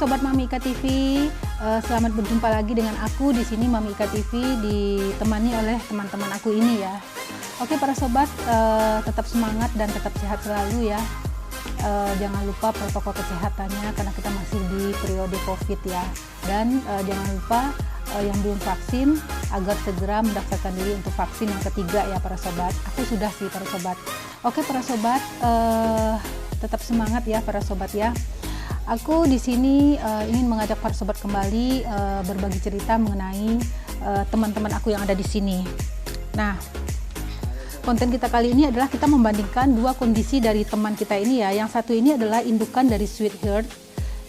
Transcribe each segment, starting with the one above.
Sobat Mami Ika TV, selamat berjumpa lagi dengan aku di sini Mami Ika TV, ditemani oleh teman-teman aku ini ya. Oke para sobat, tetap semangat dan tetap sehat selalu ya. Jangan lupa protokol kesehatannya karena kita masih di periode COVID ya. Dan jangan lupa yang belum vaksin agar segera mendaftarkan diri untuk vaksin yang ketiga ya para sobat. Aku sudah sih para sobat. Oke para sobat, tetap semangat ya para sobat ya. Aku di sini ingin mengajak para sobat kembali berbagi cerita mengenai teman-teman aku yang ada di sini. Nah, konten kita kali ini adalah kita membandingkan dua kondisi dari teman kita ini ya. Yang satu ini adalah indukan dari Sweetheart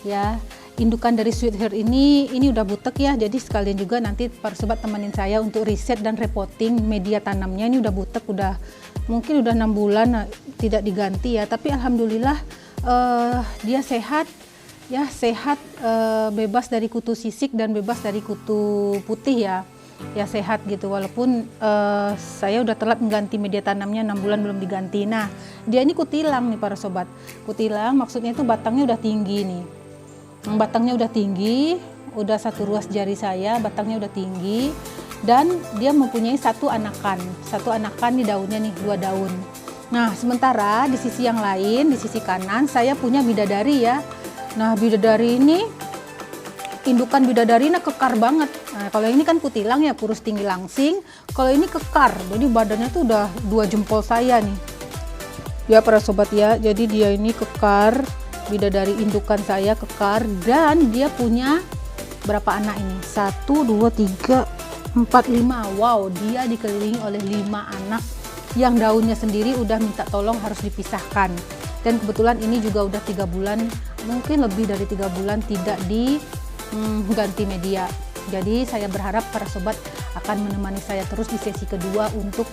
ya. Indukan dari Sweetheart ini udah butek ya. Jadi sekalian juga nanti para sobat temenin saya untuk riset dan reporting media tanamnya. Ini udah butek, mungkin udah 6 bulan tidak diganti ya. Tapi alhamdulillah dia sehat. Ya sehat, bebas dari kutu sisik dan bebas dari kutu putih ya sehat gitu, walaupun saya udah telat mengganti media tanamnya 6 bulan belum diganti. Nah dia ini kutilang nih para sobat. Kutilang maksudnya itu batangnya udah tinggi nih, batangnya udah tinggi, udah 1 ruas jari saya, batangnya udah tinggi, dan dia mempunyai satu anakan di daunnya nih, 2 daun. Nah sementara di sisi yang lain, di sisi kanan saya punya bidadari ya. Nah bidadari ini, indukan bidadari ini kekar banget. Nah kalau ini kan kutilang ya, kurus tinggi langsing. Kalau ini kekar, jadi badannya tuh udah 2 jempol saya nih. Ya para sobat ya, jadi dia ini kekar, bidadari indukan saya kekar. Dan dia punya berapa anak ini? 1, 2, 3, 4, 5. Wow, dia dikelilingi oleh 5 anak yang daunnya sendiri udah minta tolong harus dipisahkan. Dan kebetulan ini juga udah 3 bulan, mungkin lebih dari 3 bulan tidak diganti media. Jadi saya berharap para sobat akan menemani saya terus di sesi kedua untuk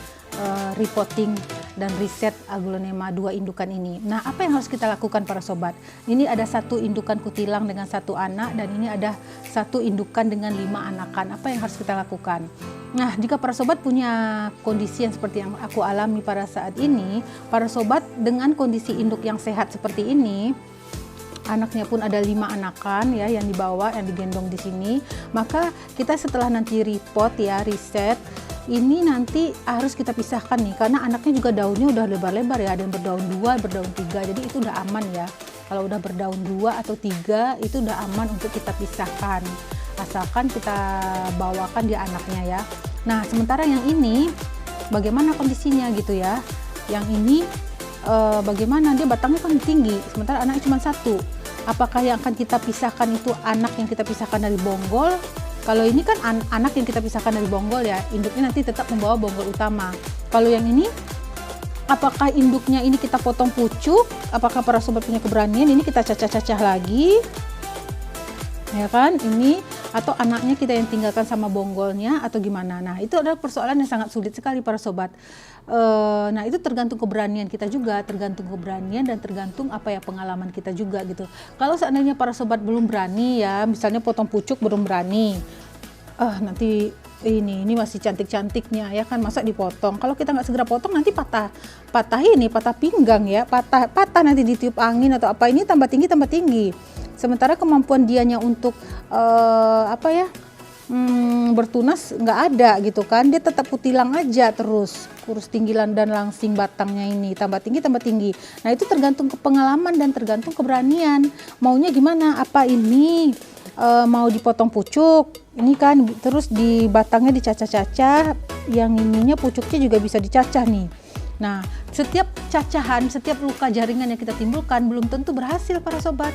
reporting dan riset Aglonema 2 indukan ini. Nah apa yang harus kita lakukan para sobat? Ini ada 1 indukan kutilang dengan 1 anak, dan ini ada 1 indukan dengan 5 anakan. Apa yang harus kita lakukan? Nah, jika para sobat punya kondisi yang seperti yang aku alami pada saat ini, para sobat dengan kondisi induk yang sehat seperti ini, anaknya pun ada 5 anakan ya yang dibawa, yang digendong di sini, maka kita setelah nanti report ya, riset, ini nanti harus kita pisahkan nih, karena anaknya juga daunnya udah lebar-lebar ya, ada yang berdaun 2, berdaun 3, jadi itu udah aman ya. Kalau udah berdaun 2 atau 3 itu udah aman untuk kita pisahkan, asalkan kita bawakan dia anaknya ya. Nah sementara yang ini bagaimana kondisinya gitu ya, yang ini bagaimana, dia batangnya kan tinggi, sementara anaknya cuma 1. Apakah yang akan kita pisahkan itu anak yang kita pisahkan dari bonggol? Kalau ini kan anak yang kita pisahkan dari bonggol ya, induknya nanti tetap membawa bonggol utama. Kalau yang ini, apakah induknya ini kita potong pucuk? Apakah para sobat punya keberanian ini kita cacah-cacah lagi, ya kan? Ini atau anaknya kita yang tinggalkan sama bonggolnya atau gimana? Nah itu adalah persoalan yang sangat sulit sekali para sobat. Nah itu tergantung keberanian kita juga, tergantung keberanian dan tergantung apa ya pengalaman kita juga gitu. Kalau seandainya para sobat belum berani ya, misalnya potong pucuk belum berani, nanti ini masih cantik-cantiknya ya kan, masa dipotong? Kalau kita nggak segera potong nanti patah pinggang ya, patah nanti ditiup angin atau apa, ini tambah tinggi. Sementara kemampuan dianya untuk bertunas nggak ada gitu kan, dia tetap kutilang aja terus, kurus tinggi dan langsing batangnya ini, tambah tinggi. Nah itu tergantung pengalaman dan tergantung keberanian, maunya gimana, apa ini mau dipotong pucuk ini kan, terus di batangnya dicacah-cacah, yang ininya pucuknya juga bisa dicacah nih. Nah setiap cacahan, setiap luka jaringan yang kita timbulkan belum tentu berhasil para sobat.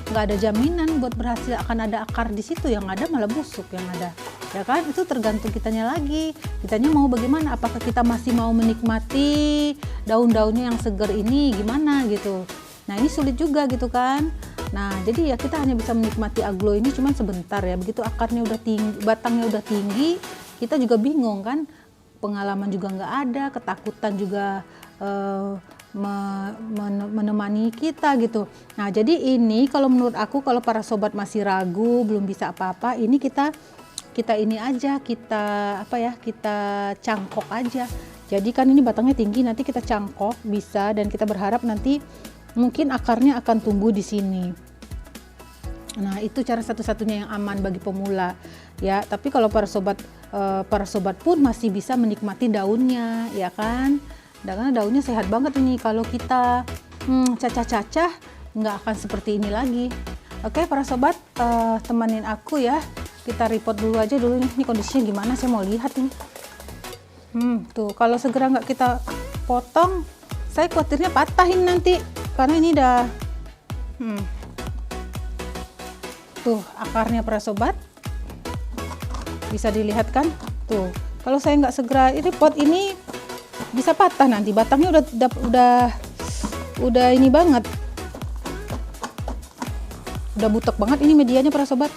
Nggak ada jaminan buat berhasil akan ada akar di situ, yang ada malah busuk yang ada ya kan. Itu tergantung kitanya lagi, kitanya mau bagaimana, apakah kita masih mau menikmati daun-daunnya yang segar ini gimana gitu. Nah ini sulit juga gitu kan. Nah jadi ya kita hanya bisa menikmati aglo ini cuman sebentar ya, begitu akarnya udah tinggi, batangnya udah tinggi, kita juga bingung kan, pengalaman juga nggak ada, ketakutan juga menemani kita gitu. Nah jadi ini kalau menurut aku, kalau para sobat masih ragu, belum bisa apa-apa, ini kita ini aja, kita cangkok aja. Jadi kan ini batangnya tinggi, nanti kita cangkok bisa, dan kita berharap nanti mungkin akarnya akan tumbuh di sini. Nah, itu cara satu-satunya yang aman bagi pemula ya. Tapi kalau para sobat pun masih bisa menikmati daunnya ya kan. Karena daunnya sehat banget ini. Kalau kita cacah-cacah nggak akan seperti ini lagi. Oke para sobat, temenin aku ya. Kita report dulu aja dulu ini kondisinya gimana, saya mau lihat nih. Tuh kalau segera nggak kita potong, saya khawatirnya patahin nanti karena ini udah tuh akarnya para sobat, bisa dilihat kan tuh. Kalau saya nggak segera, ini pot ini bisa patah nanti, batangnya udah ini banget, udah butek banget ini medianya para sobat.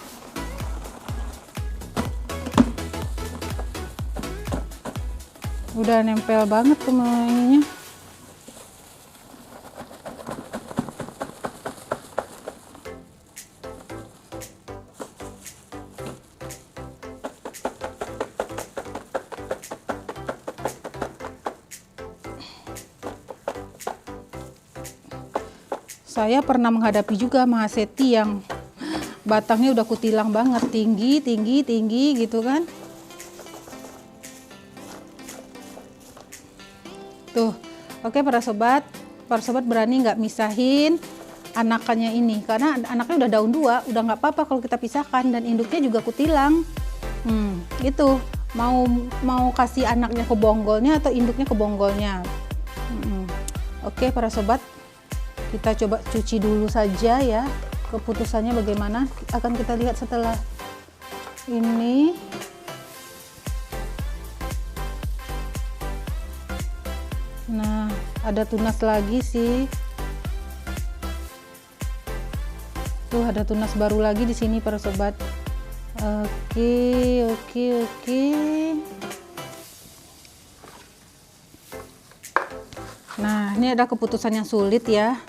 Udah nempel banget tuh ininya. Saya pernah menghadapi juga mahaseti yang batangnya udah kutilang banget, tinggi gitu kan. Tuh, oke para sobat berani nggak misahin anakannya ini karena anaknya udah daun 2, udah nggak apa-apa kalau kita pisahkan, dan induknya juga kutilang. Itu mau kasih anaknya ke bonggolnya atau induknya ke bonggolnya. Oke para sobat, kita coba cuci dulu saja ya, keputusannya bagaimana akan kita lihat setelah ini. Nah, ada tunas lagi sih. Tuh ada tunas baru lagi di sini para sobat. Oke. Nah, ini ada keputusan yang sulit ya.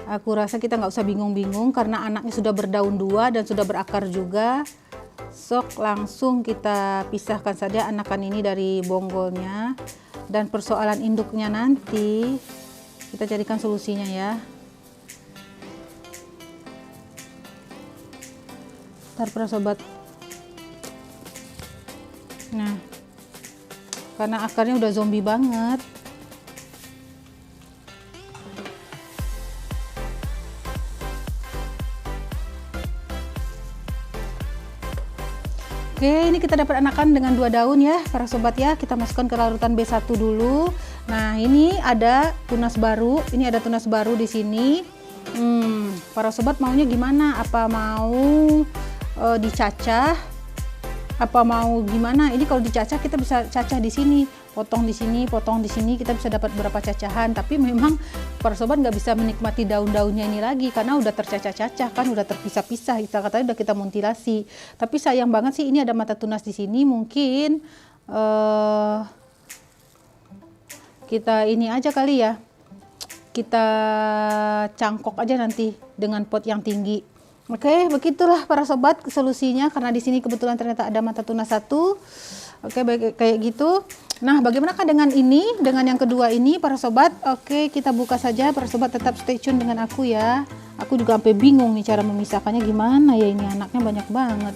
Aku rasa kita nggak usah bingung-bingung karena anaknya sudah berdaun 2 dan sudah berakar juga. Sok langsung kita pisahkan saja anakan ini dari bonggolnya. Dan persoalan induknya nanti kita carikan solusinya ya. Ntar para sobat. Nah, karena akarnya udah zombie banget. Oke, ini kita dapat anakan dengan 2 daun ya para sobat ya. Kita masukkan ke larutan B1 dulu. Nah, ini ada tunas baru. Ini ada tunas baru di sini. Para sobat maunya gimana? Apa mau dicacah? Apa mau gimana? Ini kalau dicacah kita bisa cacah di sini, potong di sini, potong di sini, kita bisa dapat berapa cacahan. Tapi memang para sobat nggak bisa menikmati daun-daunnya ini lagi karena udah tercacah-cacah kan, udah terpisah-pisah. Kita katanya udah kita mutilasi. Tapi sayang banget sih, ini ada mata tunas di sini. Mungkin kita ini aja kali ya, kita cangkok aja nanti dengan pot yang tinggi. Oke, begitulah para sobat solusinya karena di sini kebetulan ternyata ada mata tunas 1. Oke, baik kayak gitu. Nah, bagaimanakah dengan ini, dengan yang kedua ini para sobat? Oke, kita buka saja para sobat, tetap stay tune dengan aku ya. Aku juga sampai bingung nih cara memisahkannya gimana ya, ini anaknya banyak banget.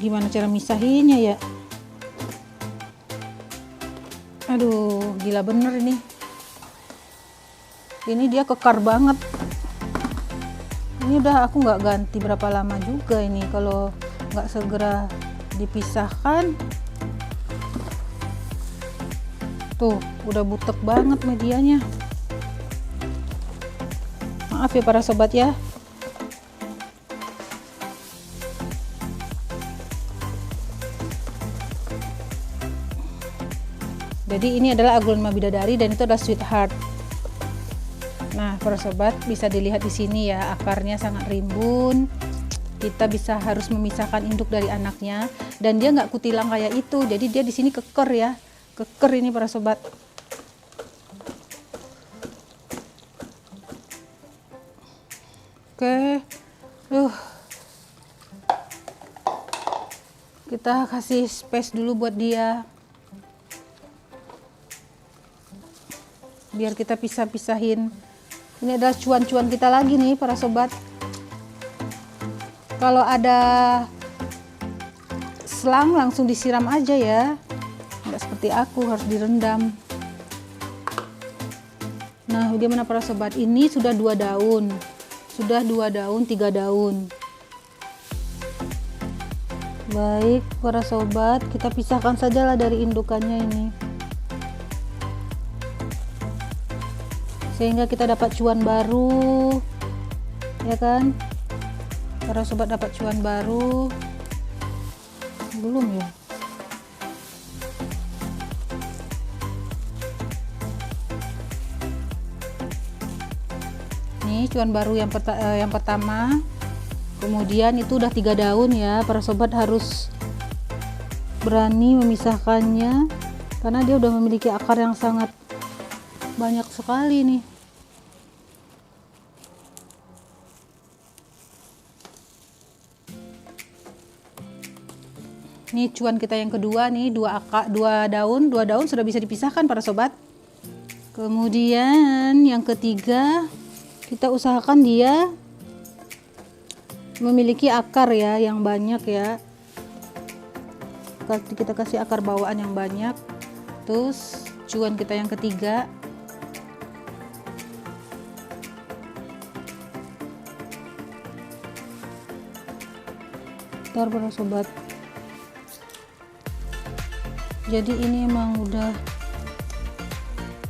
Gimana cara misahinnya ya? Aduh, gila bener ini. Ini dia kekar banget. Ini udah aku nggak ganti berapa lama juga ini kalau nggak segera dipisahkan. Tuh udah butek banget medianya. Maaf ya para sobat ya. Jadi ini adalah Aglonema bidadari dan itu adalah sweetheart. Nah, para sobat bisa dilihat di sini ya, akarnya sangat rimbun. Kita bisa harus memisahkan induk dari anaknya dan dia nggak kutilang kayak itu. Jadi dia di sini keker ya, keker ini para sobat. Oke, kita kasih space dulu buat dia. Biar kita pisah-pisahin Ini adalah cuan-cuan kita lagi nih para sobat. Kalau ada selang langsung disiram aja ya, nggak seperti aku harus direndam. Nah, bagaimana para sobat? Ini sudah 2 daun, sudah 2 daun, 3 daun. Baik para sobat, kita pisahkan sajalah dari indukannya ini, sehingga kita dapat cuan baru, ya kan? Para sobat dapat cuan baru. Belum ya? Nih cuan baru yang pertama. Kemudian itu udah 3 daun ya. Para sobat harus berani memisahkannya karena dia udah memiliki akar yang sangat banyak sekali nih. Ini cuan kita yang kedua nih, 2 daun sudah bisa dipisahkan para sobat. Kemudian yang ketiga, kita usahakan dia memiliki akar ya yang banyak ya. Kita kasih akar bawaan yang banyak. Terus cuan kita yang ketiga. Bentar para sobat. Jadi ini emang udah.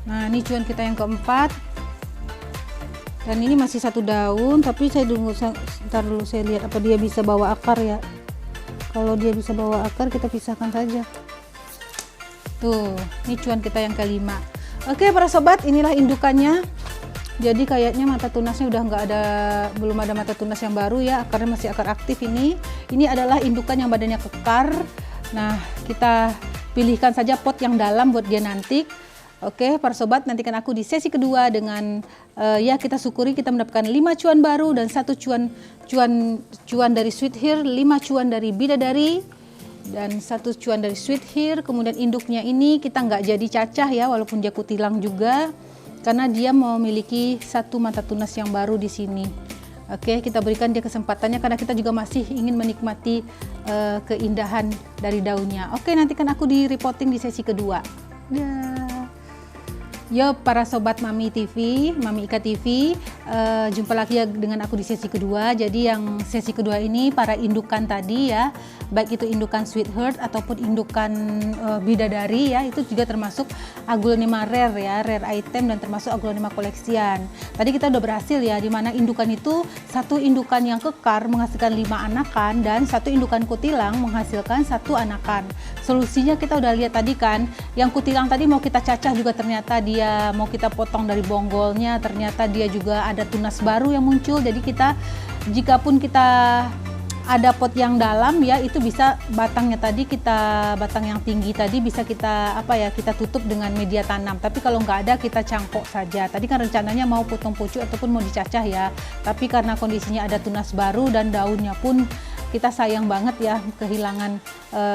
Nah, ini cuan kita yang keempat. Dan ini masih 1 daun, tapi saya ntar dulu saya lihat apa dia bisa bawa akar ya. Kalau dia bisa bawa akar, kita pisahkan saja. Tuh, ini cuan kita yang kelima. Oke para sobat, inilah indukannya. Jadi kayaknya mata tunasnya udah nggak ada, belum ada mata tunas yang baru ya, akarnya masih akar aktif ini. Ini adalah indukan yang badannya kekar. Nah, kita pilihkan saja pot yang dalam buat dia nanti. Oke para sobat, nantikan aku di sesi kedua dengan ya kita syukuri kita mendapatkan 5 cuan baru dan 1 cuan dari Sweet Hear, 5 cuan dari Bidadari dan 1 cuan dari Sweet Hear. Kemudian induknya ini kita nggak jadi cacah ya, walaupun dia kutilang juga, karena dia memiliki 1 mata tunas yang baru di sini. Oke, kita berikan dia kesempatannya karena kita juga masih ingin menikmati keindahan dari daunnya. Oke, nantikan aku di reporting di sesi kedua. Ya. Yo para sobat Mami TV, Mami Ika TV, jumpa lagi ya dengan aku di sesi kedua. Jadi yang sesi kedua ini para indukan tadi ya, baik itu indukan Sweet Heart ataupun indukan Bidadari ya, itu juga termasuk Aglonema rare ya, rare item dan termasuk Aglonema koleksian. Tadi kita udah berhasil ya, dimana indukan itu 1 indukan yang kekar menghasilkan 5 anakan dan 1 indukan kutilang menghasilkan 1 anakan. Solusinya kita udah lihat tadi kan, yang kutilang tadi mau kita cacah juga ternyata dia mau kita potong dari bonggolnya, ternyata dia juga ada tunas baru yang muncul. Jadi kita, jika pun kita ada pot yang dalam ya, itu bisa batangnya tadi batang yang tinggi tadi bisa kita kita tutup dengan media tanam. Tapi kalau nggak ada, kita cangkok saja. Tadi kan rencananya mau potong pucuk ataupun mau dicacah ya, tapi karena kondisinya ada tunas baru dan daunnya pun kita sayang banget ya kehilangan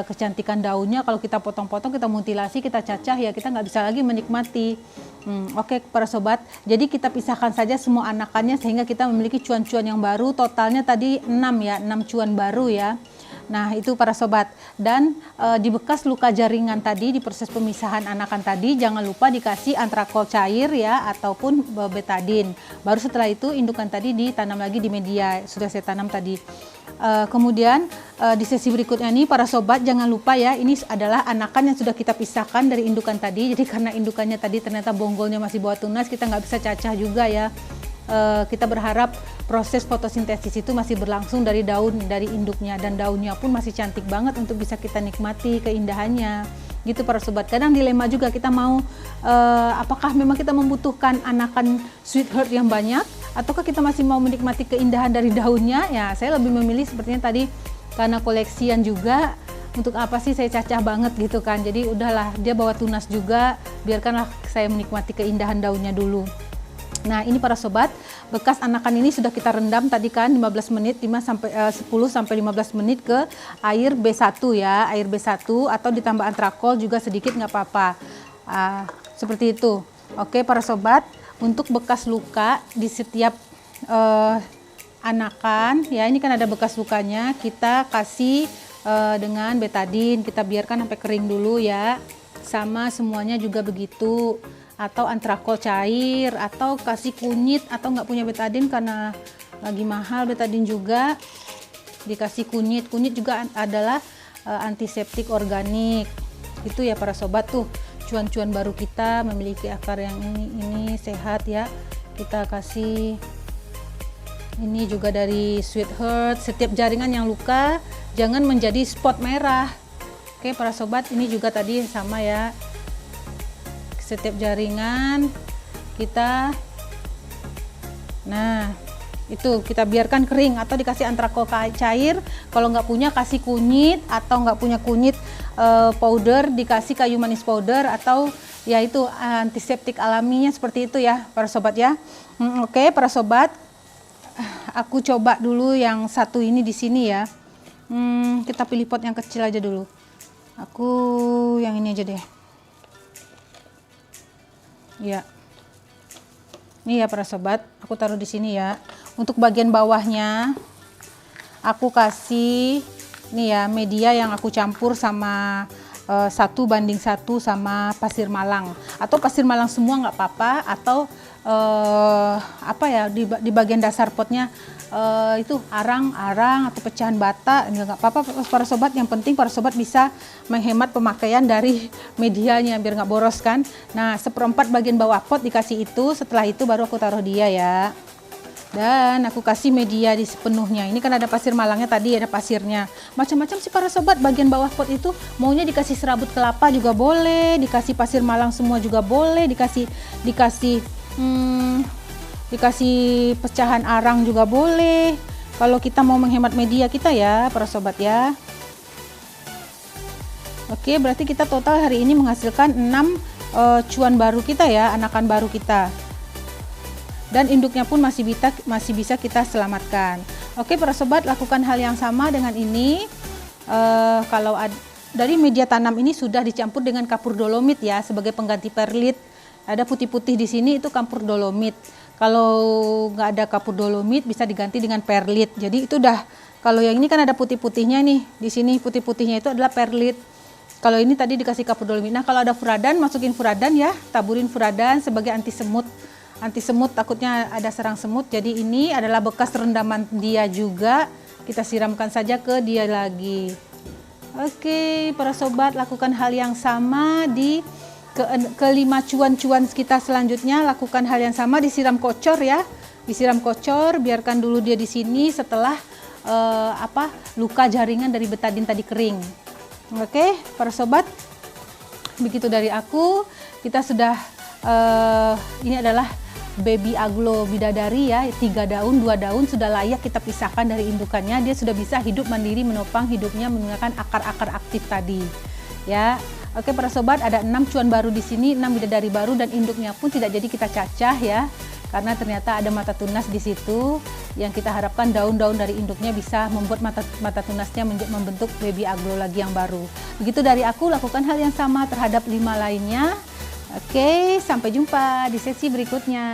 kecantikan daunnya. Kalau kita potong-potong, kita mutilasi, kita cacah ya, kita nggak bisa lagi menikmati. Oke para sobat, jadi kita pisahkan saja semua anakannya sehingga kita memiliki cuan-cuan yang baru. Totalnya tadi 6 ya, 6 cuan baru ya. Nah itu para sobat, dan di bekas luka jaringan tadi, di proses pemisahan anakan tadi, jangan lupa dikasih antrakol cair ya, ataupun betadin. Baru setelah itu indukan tadi ditanam lagi di media, sudah saya tanam tadi. Kemudian di sesi berikutnya nih para sobat, jangan lupa ya, ini adalah anakan yang sudah kita pisahkan dari indukan tadi. Jadi karena indukannya tadi ternyata bonggolnya masih bawa tunas, kita nggak bisa cacah juga ya. Kita berharap proses fotosintesis itu masih berlangsung dari daun, dari induknya, dan daunnya pun masih cantik banget untuk bisa kita nikmati keindahannya gitu para sobat. Kadang dilema juga, kita mau apakah memang kita membutuhkan anakan Sweet Heart yang banyak ataukah kita masih mau menikmati keindahan dari daunnya. Ya saya lebih memilih sepertinya tadi, karena koleksian juga, untuk apa sih saya cacah banget gitu kan. Jadi udahlah, dia bawa tunas juga, biarkanlah saya menikmati keindahan daunnya dulu. Nah ini para sobat, bekas anakan ini sudah kita rendam tadi kan 15 menit, 10 sampai 15 menit ke air B1 ya, air B1 atau ditambah antrakol juga sedikit nggak apa-apa. Seperti itu. Oke para sobat, untuk bekas luka di setiap anakan ya. Ini kan ada bekas lukanya, kita kasih dengan betadine, kita biarkan sampai kering dulu ya. Sama semuanya juga begitu, atau antrakol cair, atau kasih kunyit, atau nggak punya betadine karena lagi mahal betadine juga, dikasih kunyit. Kunyit juga adalah antiseptik organik itu ya para sobat. Tuh cuan-cuan baru kita memiliki akar yang ini sehat ya. Kita kasih ini juga dari Sweet Heart. Setiap jaringan yang luka jangan menjadi spot merah. Oke para sobat, ini juga tadi sama ya, setiap jaringan kita, nah itu kita biarkan kering atau dikasih antrakol cair. Kalau nggak punya kasih kunyit, atau nggak punya kunyit powder dikasih kayu manis powder, atau ya itu antiseptik alaminya seperti itu ya para sobat ya. Oke para sobat, aku coba dulu yang satu ini di sini ya. Kita pilih pot yang kecil aja dulu. Aku yang ini aja deh. Ya. Ini ya para sobat, aku taruh di sini ya. Untuk bagian bawahnya aku kasih ini ya, media yang aku campur sama 1:1 sama pasir malang, atau pasir malang semua nggak apa-apa, atau apa ya, di bagian dasar potnya itu arang-arang atau pecahan bata, nggak apa-apa para sobat. Yang penting para sobat bisa menghemat pemakaian dari medianya biar nggak boros kan. Nah 1/4 bagian bawah pot dikasih itu, setelah itu baru aku taruh dia ya. Dan aku kasih media di sepenuhnya. Ini kan ada pasir malangnya tadi, ada pasirnya. Macam-macam sih para sobat, bagian bawah pot itu maunya dikasih serabut kelapa juga boleh, dikasih pasir malang semua juga boleh, dikasih pecahan arang juga boleh. Kalau kita mau menghemat media kita ya para sobat ya. Oke, berarti kita total hari ini menghasilkan 6 cuan baru kita ya, anakan baru kita. Dan induknya pun masih bisa kita selamatkan. Oke para sobat, lakukan hal yang sama dengan ini. Kalau dari media tanam ini sudah dicampur dengan kapur dolomit ya, sebagai pengganti perlit. Ada putih-putih di sini, itu kapur dolomit. Kalau nggak ada kapur dolomit bisa diganti dengan perlit. Jadi itu udah, kalau yang ini kan ada putih-putihnya nih, di sini putih-putihnya itu adalah perlit. Kalau ini tadi dikasih kapur dolomit. Nah kalau ada furadan, masukin furadan ya, taburin furadan sebagai anti semut. Anti semut, takutnya ada serang semut. Jadi ini adalah bekas rendaman dia juga, kita siramkan saja ke dia lagi. Oke para sobat, lakukan hal yang sama di kelima cuan-cuan kita selanjutnya. Lakukan hal yang sama, disiram kocor ya, disiram kocor, biarkan dulu dia di sini setelah luka jaringan dari betadine tadi kering. Oke para sobat, begitu dari aku. Kita sudah ini adalah baby aglo bidadari ya, 3 daun 2 daun sudah layak kita pisahkan dari indukannya. Dia sudah bisa hidup mandiri, menopang hidupnya menggunakan akar-akar aktif tadi ya. Oke para sobat, ada 6 cuan baru di sini, 6 bidadari baru, dan induknya pun tidak jadi kita cacah ya, karena ternyata ada mata tunas di situ. Yang kita harapkan daun-daun dari induknya bisa membuat mata tunasnya membentuk baby aglo lagi yang baru. Begitu dari aku, lakukan hal yang sama terhadap 5 lainnya. Oke, sampai jumpa di sesi berikutnya.